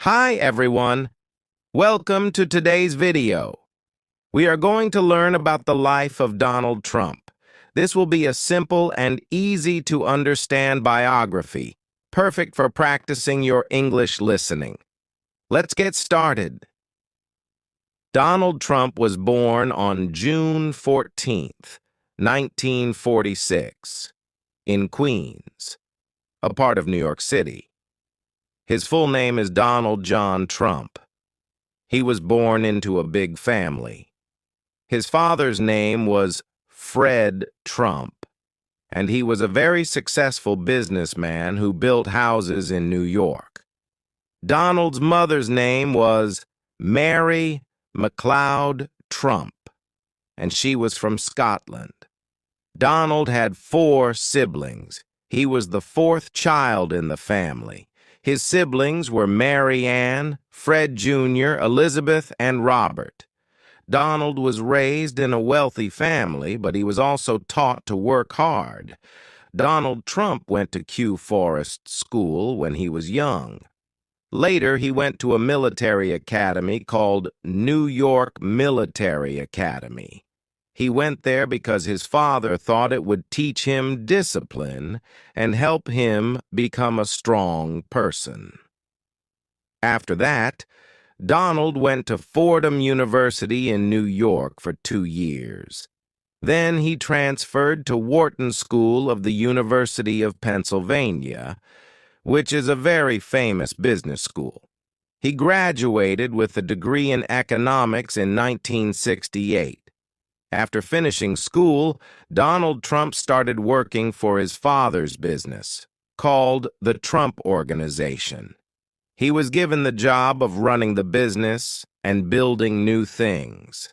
Hi everyone, welcome to today's video. We are going to learn about the life of Donald Trump. This will be a simple and easy to understand biography, perfect for practicing your English listening. Let's get started. Donald Trump was born on June 14th, 1946, in Queens, a part of New York City. His full name is Donald John Trump. He was born into a big family. His father's name was Fred Trump, and he was a very successful businessman who built houses in New York. Donald's mother's name was Mary MacLeod Trump, and she was from Scotland. Donald had 4 siblings. He was the 4th child in the family. His siblings were Mary Ann, Fred Jr., Elizabeth, and Robert. Donald was raised in a wealthy family, but he was also taught to work hard. Donald Trump went to Kew Forest School when he was young. Later, he went to a military academy called New York Military Academy. He went there because his father thought it would teach him discipline and help him become a strong person. After that, Donald went to Fordham University in New York for 2 years. Then he transferred to Wharton School of the University of Pennsylvania, which is a very famous business school. He graduated with a degree in economics in 1968. After finishing school, Donald Trump started working for his father's business, called the Trump Organization. He was given the job of running the business and building new things.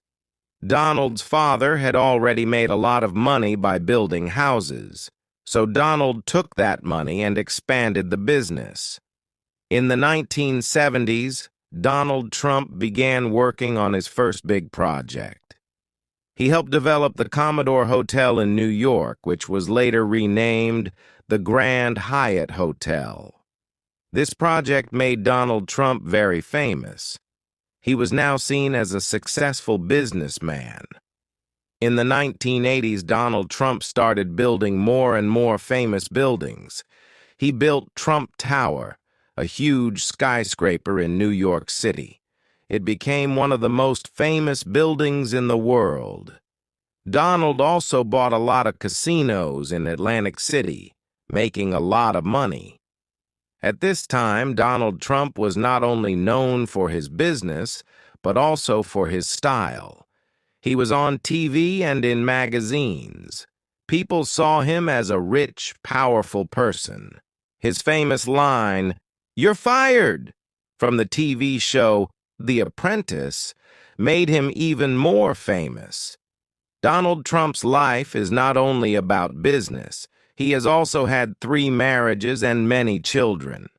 Donald's father had already made a lot of money by building houses, so Donald took that money and expanded the business. In the 1970s, Donald Trump began working on his first big project. He helped develop the Commodore Hotel in New York, which was later renamed the Grand Hyatt Hotel. This project made Donald Trump very famous. He was now seen as a successful businessman. In the 1980s, Donald Trump started building more and more famous buildings. He built Trump Tower, a huge skyscraper in New York City. It became one of the most famous buildings in the world. Donald also bought a lot of casinos in Atlantic City, making a lot of money. At this time, Donald Trump was not only known for his business, but also for his style. He was on TV and in magazines. People saw him as a rich, powerful person. His famous line, "You're fired," from the TV show The Apprentice, made him even more famous. Donald Trump's life is not only about business. He has also had 3 marriages and many children.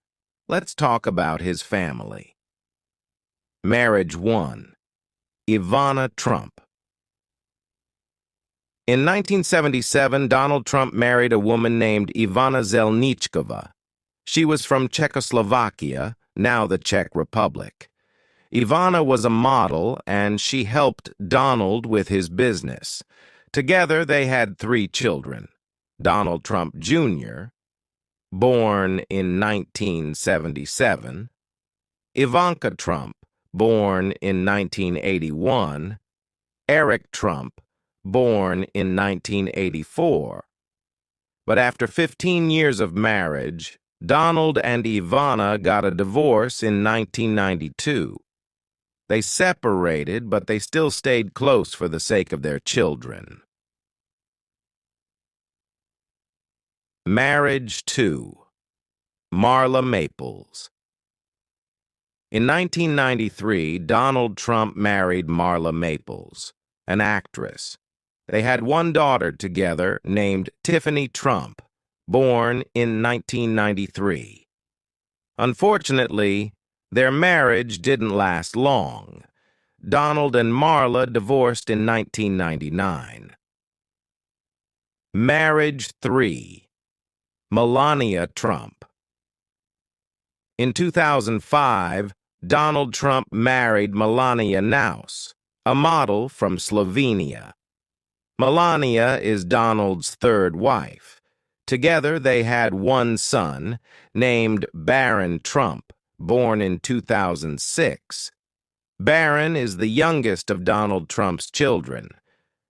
Let's talk about his family. Marriage 1. Ivana Trump. In 1977, Donald Trump married a woman named Ivana Zelničková. She was from Czechoslovakia, now the Czech Republic. Ivana was a model, and she helped Donald with his business. Together, they had 3 children. Donald Trump Jr., born in 1977, Ivanka Trump, born in 1981, Eric Trump, born in 1984. But after 15 years of marriage, Donald and Ivana got a divorce in 1992. They separated, but they still stayed close for the sake of their children. Marriage 2. Marla Maples. In 1993, Donald Trump married Marla Maples, an actress. They had 1 daughter together named Tiffany Trump, born in 1993. Unfortunately, their marriage didn't last long. Donald and Marla divorced in 1999. Marriage 3. Melania Trump. In 2005, Donald Trump married Melania Naus, a model from Slovenia. Melania is Donald's third wife. Together, they had one son, named Barron Trump, born in 2006. Barron is the youngest of Donald Trump's children.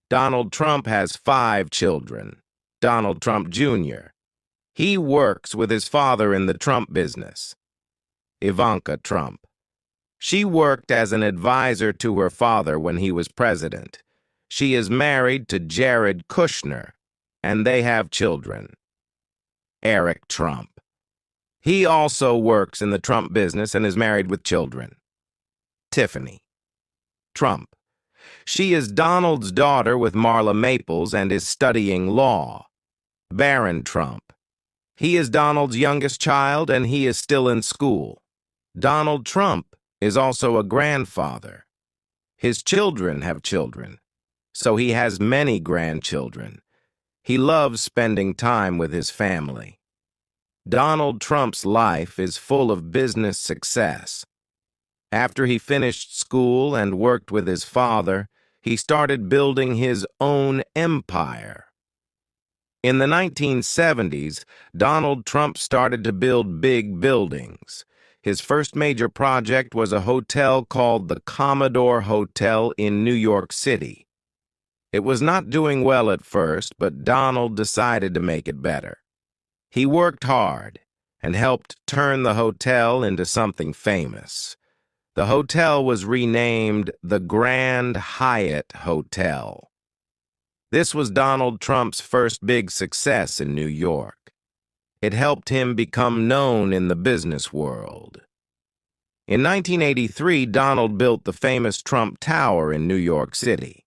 Donald Trump has 5 children. Donald Trump Jr. He works with his father in the Trump business. Ivanka Trump. She worked as an advisor to her father when he was president. She is married to Jared Kushner, and they have children. Eric Trump. He also works in the Trump business and is married with children. Tiffany Trump. She is Donald's daughter with Marla Maples and is studying law. Barron Trump. He is Donald's youngest child and he is still in school. Donald Trump is also a grandfather. His children have children, so he has many grandchildren. He loves spending time with his family. Donald Trump's life is full of business success. After he finished school and worked with his father, he started building his own empire. In the 1970s, Donald Trump started to build big buildings. His first major project was a hotel called the Commodore Hotel in New York City. It was not doing well at first, but Donald decided to make it better. He worked hard and helped turn the hotel into something famous. The hotel was renamed the Grand Hyatt Hotel. This was Donald Trump's first big success in New York. It helped him become known in the business world. In 1983, Donald built the famous Trump Tower in New York City.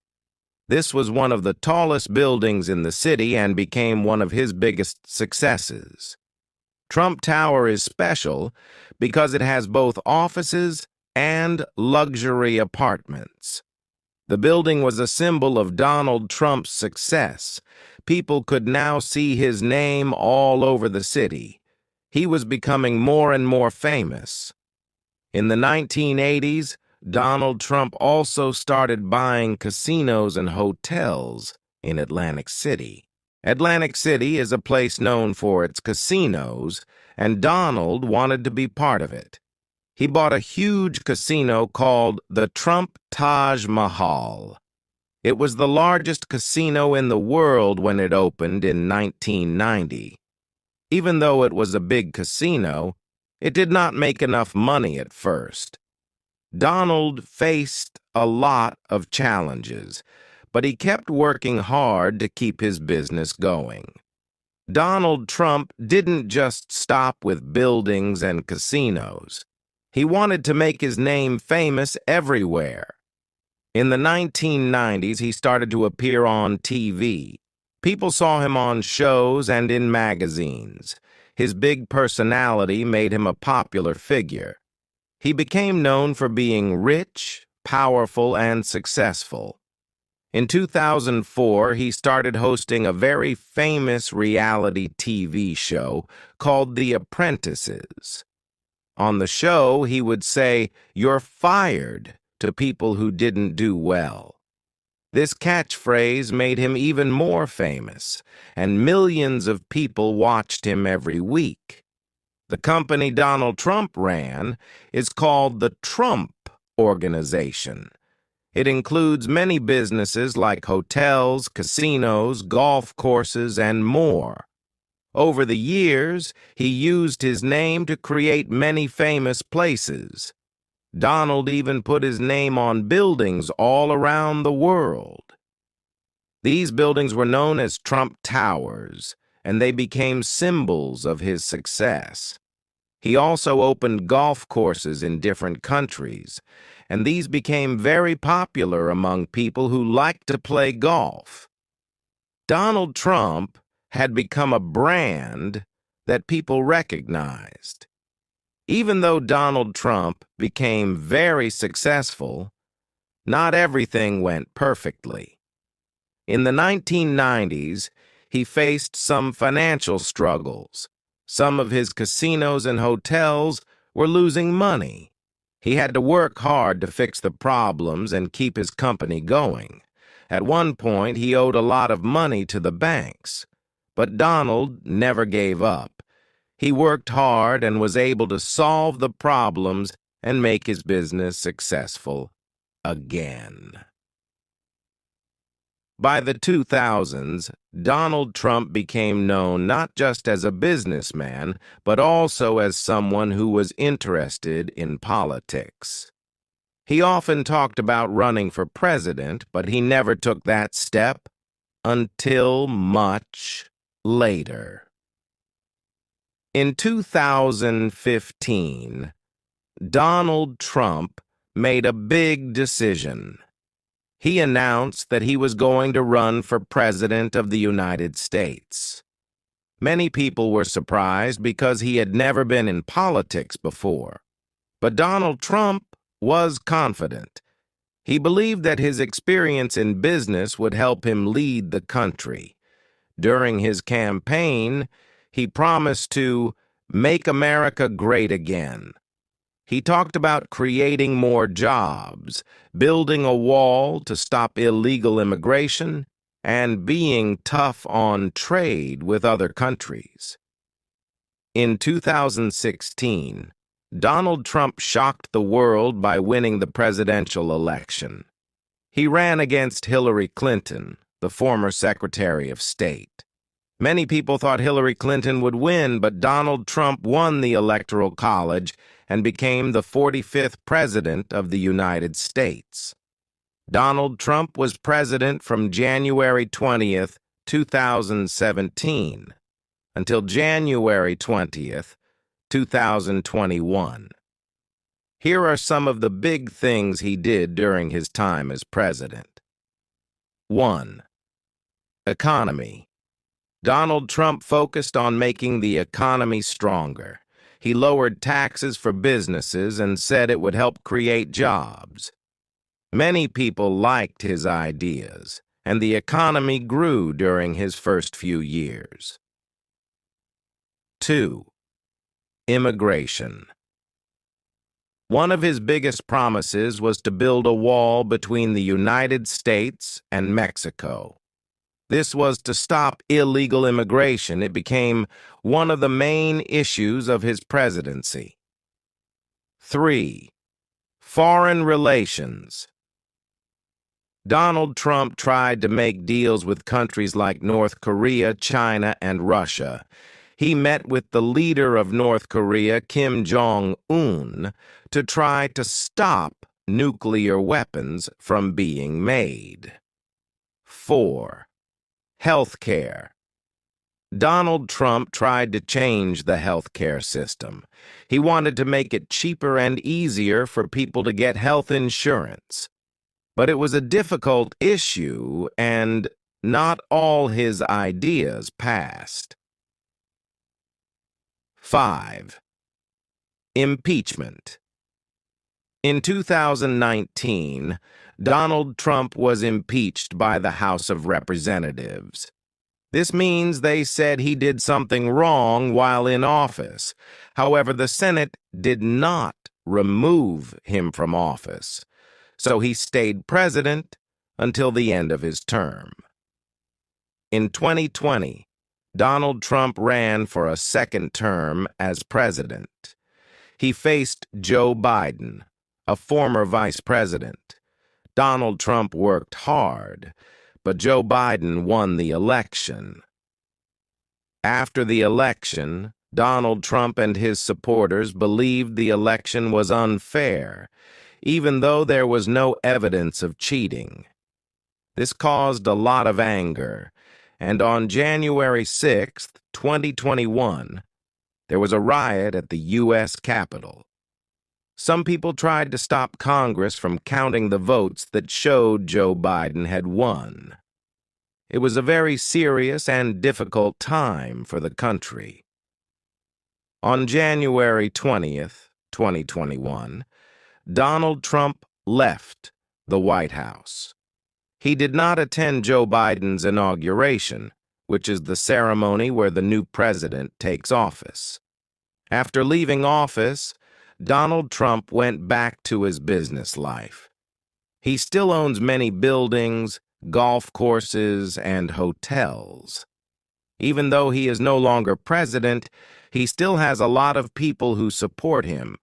This was one of the tallest buildings in the city and became one of his biggest successes. Trump Tower is special because it has both offices and luxury apartments. The building was a symbol of Donald Trump's success. People could now see his name all over the city. He was becoming more and more famous. In the 1980s, Donald Trump also started buying casinos and hotels in Atlantic City. Atlantic City is a place known for its casinos, and Donald wanted to be part of it. He bought a huge casino called the Trump Taj Mahal. It was the largest casino in the world when it opened in 1990. Even though it was a big casino, it did not make enough money at first. Donald faced a lot of challenges, but he kept working hard to keep his business going. Donald Trump didn't just stop with buildings and casinos. He wanted to make his name famous everywhere. In the 1990s, he started to appear on TV. People saw him on shows and in magazines. His big personality made him a popular figure. He became known for being rich, powerful, and successful. In 2004, he started hosting a very famous reality TV show called The Apprentices. On the show, he would say, "You're fired," to people who didn't do well. This catchphrase made him even more famous, and millions of people watched him every week. The company Donald Trump ran is called the Trump Organization. It includes many businesses like hotels, casinos, golf courses, and more. Over the years, he used his name to create many famous places. Donald even put his name on buildings all around the world. These buildings were known as Trump Towers, and they became symbols of his success. He also opened golf courses in different countries, and these became very popular among people who liked to play golf. Donald Trump had become a brand that people recognized. Even though Donald Trump became very successful, not everything went perfectly. In the 1990s, he faced some financial struggles. Some of his casinos and hotels were losing money. He had to work hard to fix the problems and keep his company going. At one point, he owed a lot of money to the banks, but Donald never gave up. He worked hard and was able to solve the problems and make his business successful again. By the 2000s, Donald Trump became known not just as a businessman, but also as someone who was interested in politics. He often talked about running for president, but he never took that step until much later. In 2015, Donald Trump made a big decision. He announced that he was going to run for President of the United States. Many people were surprised because he had never been in politics before. But Donald Trump was confident. He believed that his experience in business would help him lead the country. During his campaign, he promised to make America great again. He talked about creating more jobs, building a wall to stop illegal immigration, and being tough on trade with other countries. In 2016, Donald Trump shocked the world by winning the presidential election. He ran against Hillary Clinton, the former Secretary of State. Many people thought Hillary Clinton would win, but Donald Trump won the Electoral College and became the 45th President of the United States. Donald Trump was president from January 20th, 2017, until January 20th, 2021. Here are some of the big things he did during his time as president. 1. Economy. Donald Trump focused on making the economy stronger. He lowered taxes for businesses and said it would help create jobs. Many people liked his ideas, and the economy grew during his first few years. 2. Immigration. One of his biggest promises was to build a wall between the United States and Mexico. This was to stop illegal immigration. It became one of the main issues of his presidency. 3. Foreign relations. Donald Trump tried to make deals with countries like North Korea, China, and Russia. He met with the leader of North Korea, Kim Jong-un, to try to stop nuclear weapons from being made. 4. Healthcare. Donald Trump tried to change the healthcare system. He wanted to make it cheaper and easier for people to get health insurance. But it was a difficult issue, and not all his ideas passed. 5. Impeachment. In 2019, Donald Trump was impeached by the House of Representatives. This means they said he did something wrong while in office. However, the Senate did not remove him from office, so he stayed president until the end of his term. In 2020, Donald Trump ran for a second term as president. He faced Joe Biden, a former vice president. Donald Trump worked hard, but Joe Biden won the election. After the election, Donald Trump and his supporters believed the election was unfair, even though there was no evidence of cheating. This caused a lot of anger, and on January 6, 2021, there was a riot at the U.S. Capitol. Some people tried to stop Congress from counting the votes that showed Joe Biden had won. It was a very serious and difficult time for the country. On January 20th, 2021, Donald Trump left the White House. He did not attend Joe Biden's inauguration, which is the ceremony where the new president takes office. After leaving office, Donald Trump went back to his business life. He still owns many buildings, golf courses, and hotels. Even though he is no longer president, he still has a lot of people who support him.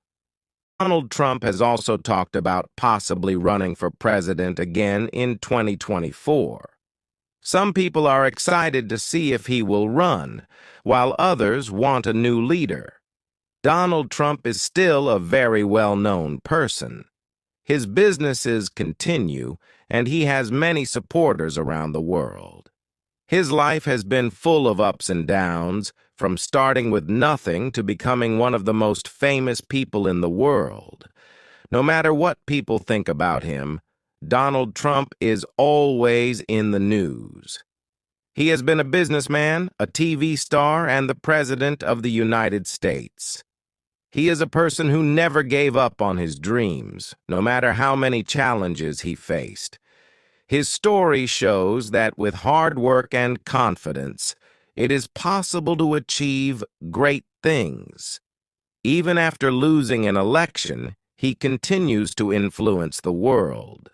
Donald Trump has also talked about possibly running for president again in 2024. Some people are excited to see if he will run, while others want a new leader. Donald Trump is still a very well-known person. His businesses continue, and he has many supporters around the world. His life has been full of ups and downs, from starting with nothing to becoming one of the most famous people in the world. No matter what people think about him, Donald Trump is always in the news. He has been a businessman, a TV star, and the President of the United States. He is a person who never gave up on his dreams, no matter how many challenges he faced. His story shows that with hard work and confidence, it is possible to achieve great things. Even after losing an election, he continues to influence the world.